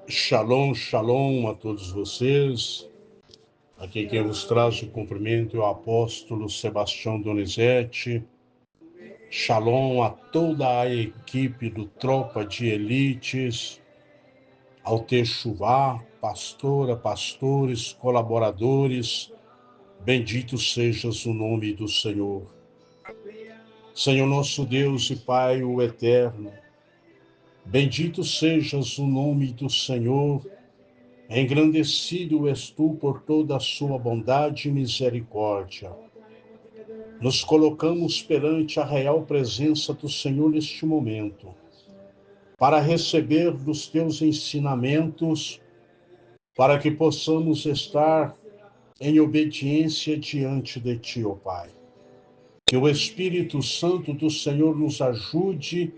Shalom, shalom a todos vocês. Aqui quem vos traz o cumprimento é o apóstolo Sebastião Donizete. Shalom a toda a equipe do Tropa de Elites, ao Techuvá, pastora, pastores, colaboradores. Bendito sejas o nome do Senhor. Senhor nosso Deus e Pai, o Eterno, bendito sejas o nome do Senhor. Engrandecido és tu por toda a sua bondade e misericórdia. Nos colocamos perante a real presença do Senhor neste momento, para receber dos teus ensinamentos, para que possamos estar em obediência diante de ti, ó Pai. Que o Espírito Santo do Senhor nos ajude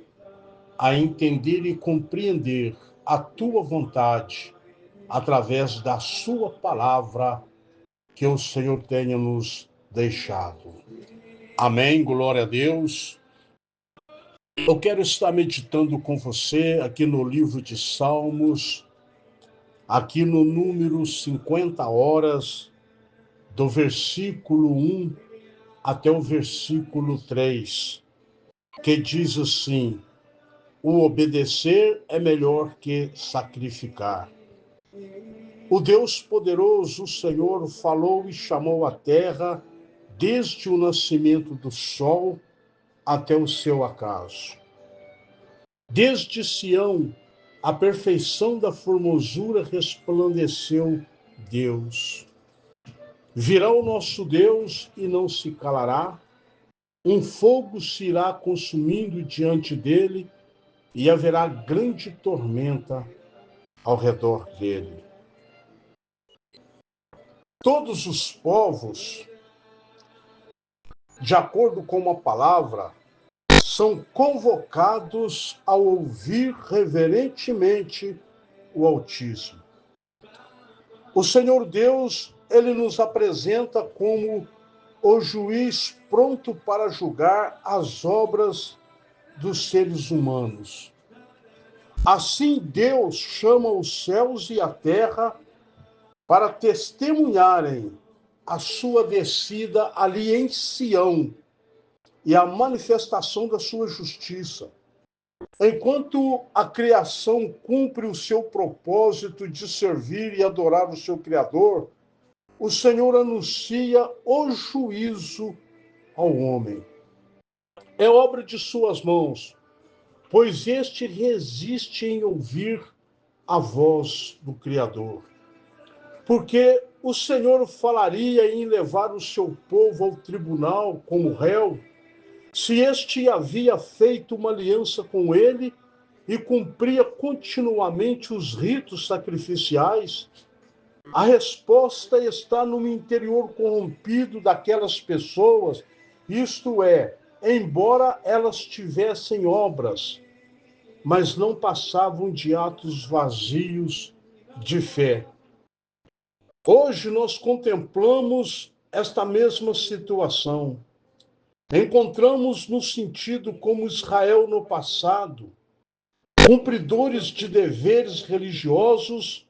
a entender e compreender a tua vontade, através da sua palavra que o Senhor tenha nos deixado. Amém, glória a Deus. Eu quero estar meditando com você aqui no livro de Salmos, aqui no número 50 horas, do versículo 1 até o versículo 3, que diz assim: o obedecer é melhor que sacrificar. O Deus poderoso, o Senhor, falou e chamou a terra desde o nascimento do sol até o seu acaso. Desde Sião, a perfeição da formosura resplandeceu Deus. Virá o nosso Deus e não se calará, um fogo se irá consumindo diante dele e haverá grande tormenta ao redor dele. Todos os povos, de acordo com a palavra, são convocados a ouvir reverentemente o Altíssimo. O Senhor Deus, ele nos apresenta como o juiz pronto para julgar as obras dos seres humanos. Assim, Deus chama os céus e a terra para testemunharem a sua descida ali em Sião e a manifestação da sua justiça. Enquanto a criação cumpre o seu propósito de servir e adorar o seu Criador, o Senhor anuncia o juízo ao homem. É obra de suas mãos, pois este resiste em ouvir a voz do Criador. Porque o Senhor falaria em levar o seu povo ao tribunal como réu, se este havia feito uma aliança com ele e cumpria continuamente os ritos sacrificiais? A resposta está no interior corrompido daquelas pessoas, isto é, embora elas tivessem obras, mas não passavam de atos vazios de fé. Hoje nós contemplamos esta mesma situação. Encontramos no sentido como Israel no passado, cumpridores de deveres religiosos,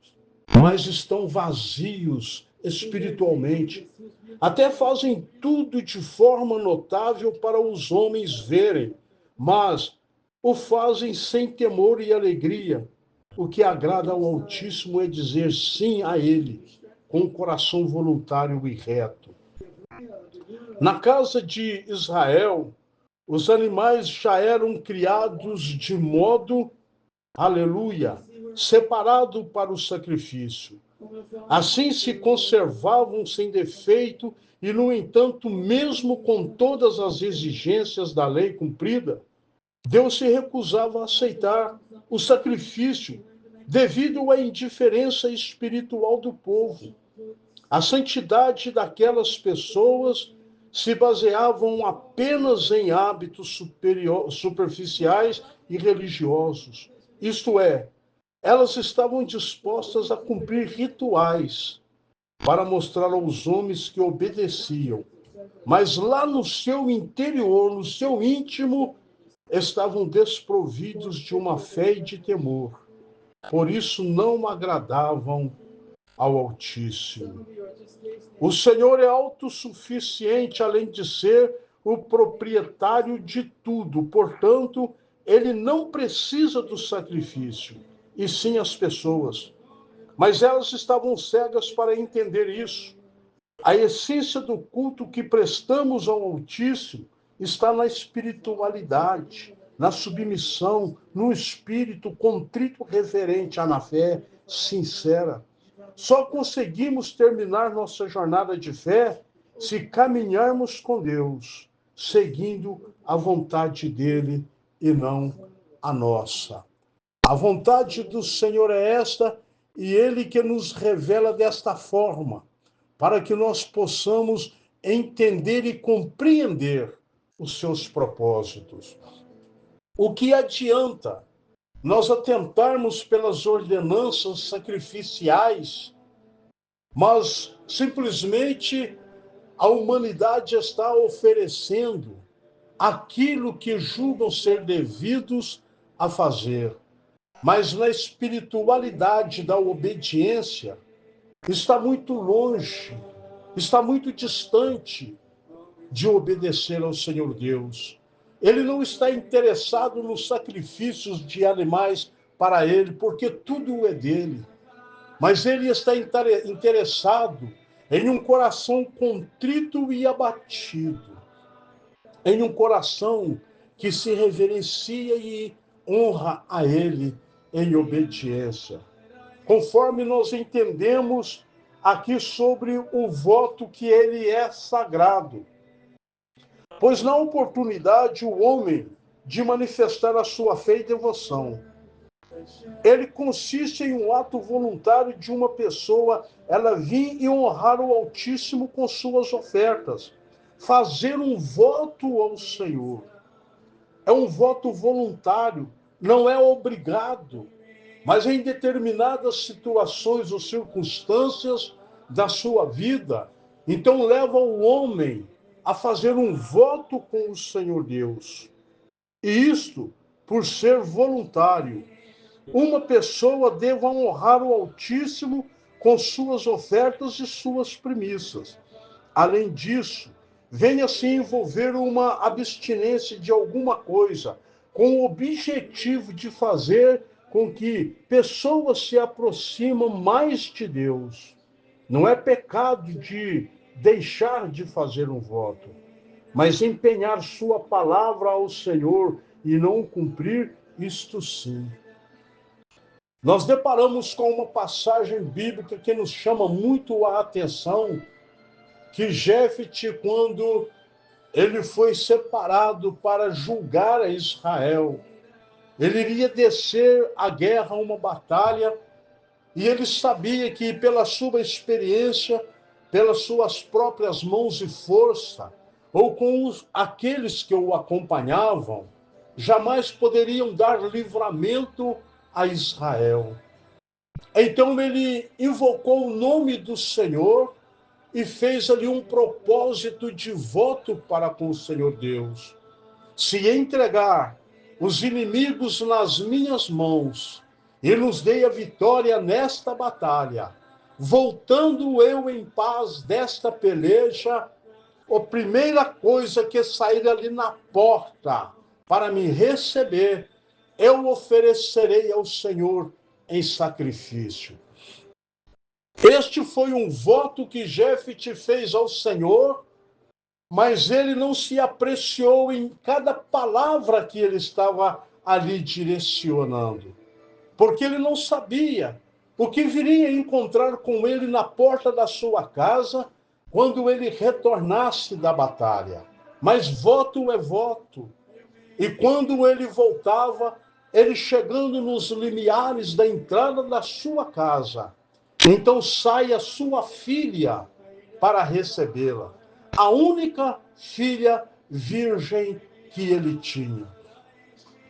mas estão vazios espiritualmente. Até fazem tudo de forma notável para os homens verem, mas o fazem sem temor e alegria. O que agrada ao Altíssimo é dizer sim a Ele, com um coração voluntário e reto. Na casa de Israel, os animais já eram criados de modo, aleluia, separado para o sacrifício. Assim se conservavam sem defeito e, no entanto, mesmo com todas as exigências da lei cumprida, Deus se recusava a aceitar o sacrifício devido à indiferença espiritual do povo. A santidade daquelas pessoas se baseavam apenas em hábitos superficiais e religiosos. Isto é, elas estavam dispostas a cumprir rituais para mostrar aos homens que obedeciam. Mas lá no seu interior, no seu íntimo, estavam desprovidos de uma fé e de temor. Por isso não agradavam ao Altíssimo. O Senhor é autossuficiente, além de ser o proprietário de tudo. Portanto, ele não precisa do sacrifício, e sim as pessoas. Mas elas estavam cegas para entender isso. A essência do culto que prestamos ao Altíssimo está na espiritualidade, na submissão, no espírito contrito reverente, na fé sincera. Só conseguimos terminar nossa jornada de fé se caminharmos com Deus, seguindo a vontade dele e não a nossa. A vontade do Senhor é esta, e ele que nos revela desta forma, para que nós possamos entender e compreender os seus propósitos. O que adianta nós atentarmos pelas ordenanças sacrificiais, mas simplesmente a humanidade está oferecendo aquilo que julgam ser devidos a fazer. Mas na espiritualidade da obediência está muito longe, está muito distante de obedecer ao Senhor Deus. Ele não está interessado nos sacrifícios de animais para ele, porque tudo é dele. Mas ele está interessado em um coração contrito e abatido, em um coração que se reverencia e honra a ele em obediência. Conforme nós entendemos aqui sobre o voto que ele é sagrado. Pois na oportunidade o homem de manifestar a sua fé e devoção, ele consiste em um ato voluntário de uma pessoa, ela vir e honrar o Altíssimo com suas ofertas, fazer um voto ao Senhor. É um voto voluntário, não é obrigado, mas em determinadas situações ou circunstâncias da sua vida, então leva o homem a fazer um voto com o Senhor Deus. E isto, por ser voluntário, uma pessoa deve honrar o Altíssimo com suas ofertas e suas primícias. Além disso, venha se envolver uma abstinência de alguma coisa, com o objetivo de fazer com que pessoas se aproximem mais de Deus. Não é pecado de deixar de fazer um voto, mas empenhar sua palavra ao Senhor e não cumprir, isto sim. Nós deparamos com uma passagem bíblica que nos chama muito a atenção, que Jefte, quando ele foi separado para julgar a Israel, ele iria descer à guerra, uma batalha, e ele sabia que pela sua experiência, pelas suas próprias mãos e força, ou com aqueles que o acompanhavam, jamais poderiam dar livramento a Israel. Então ele invocou o nome do Senhor e fez ali um propósito de voto para com o Senhor Deus. Se entregar os inimigos nas minhas mãos e nos dei a vitória nesta batalha, voltando eu em paz desta peleja, a primeira coisa que sair ali na porta para me receber, eu oferecerei ao Senhor em sacrifício. Este foi um voto que Jefte fez ao Senhor, mas ele não se apreciou em cada palavra que ele estava ali direcionando, porque ele não sabia o que viria a encontrar com ele na porta da sua casa quando ele retornasse da batalha. Mas voto é voto. E quando ele voltava, ele chegando nos limiares da entrada da sua casa, então sai a sua filha para recebê-la. A única filha virgem que ele tinha.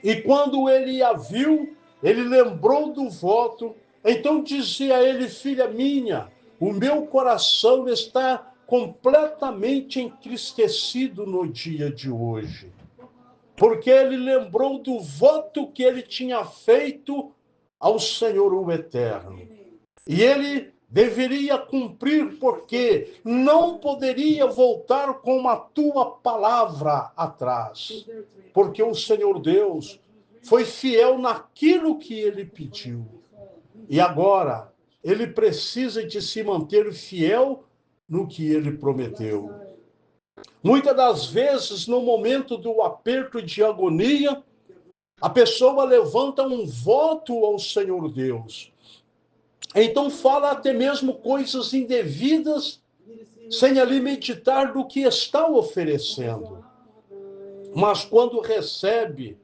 E quando ele a viu, ele lembrou do voto, então dizia a ele: filha minha, o meu coração está completamente entristecido no dia de hoje, porque ele lembrou do voto que ele tinha feito ao Senhor o Eterno. E ele deveria cumprir, porque não poderia voltar com a tua palavra atrás. Porque o Senhor Deus foi fiel naquilo que ele pediu. E agora, ele precisa de se manter fiel no que ele prometeu. Muitas das vezes, no momento do aperto de agonia, a pessoa levanta um voto ao Senhor Deus. Então fala até mesmo coisas indevidas, sem ali meditar do que está oferecendo. Mas quando recebe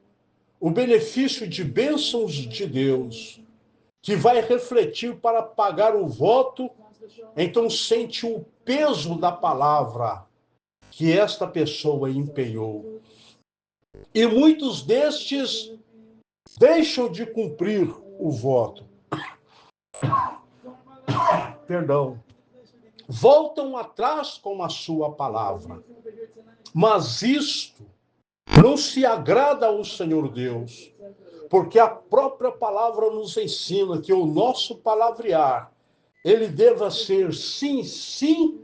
o benefício de bênçãos de Deus, que vai refletir para pagar o voto, então sente o peso da palavra que esta pessoa empenhou. E muitos destes deixam de cumprir o voto. Perdão. Voltam atrás com a sua palavra. Mas isto não se agrada ao Senhor Deus, porque a própria palavra nos ensina que o nosso palavrear, ele deva ser sim, sim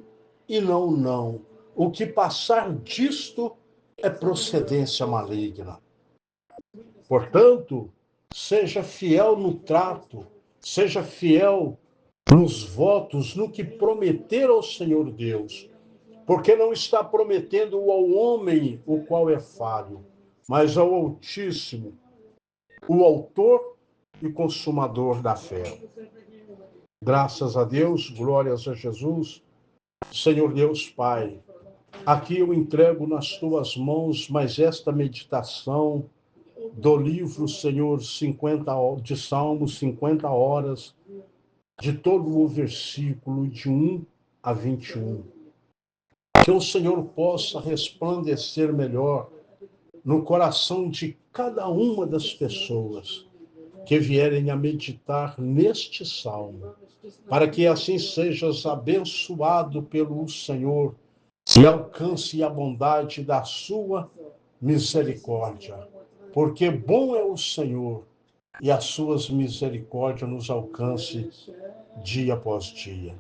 e não, não. O que passar disto é procedência maligna. Portanto, seja fiel no trato, seja fiel nos votos, no que prometer ao Senhor Deus, porque não está prometendo ao homem, o qual é falho, mas ao Altíssimo, o autor e consumador da fé. Graças a Deus, glórias a Jesus. Senhor Deus Pai, aqui eu entrego nas tuas mãos mais esta meditação do livro, Senhor, 50 de Salmos, 50 horas, de todo o versículo de 1 a 21. Que o Senhor possa resplandecer melhor no coração de cada uma das pessoas que vierem a meditar neste salmo, para que assim sejas abençoado pelo Senhor e alcance a bondade da sua misericórdia. Porque bom é o Senhor e as suas misericórdias nos alcance dia após dia.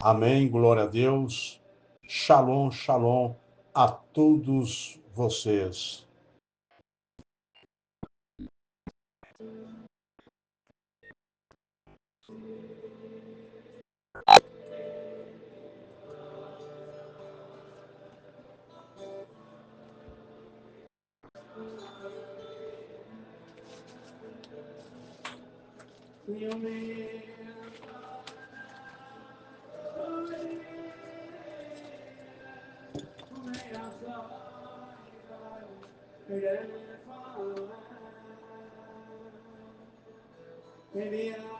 Amém, glória a Deus. Shalom, shalom a todos vocês. Maybe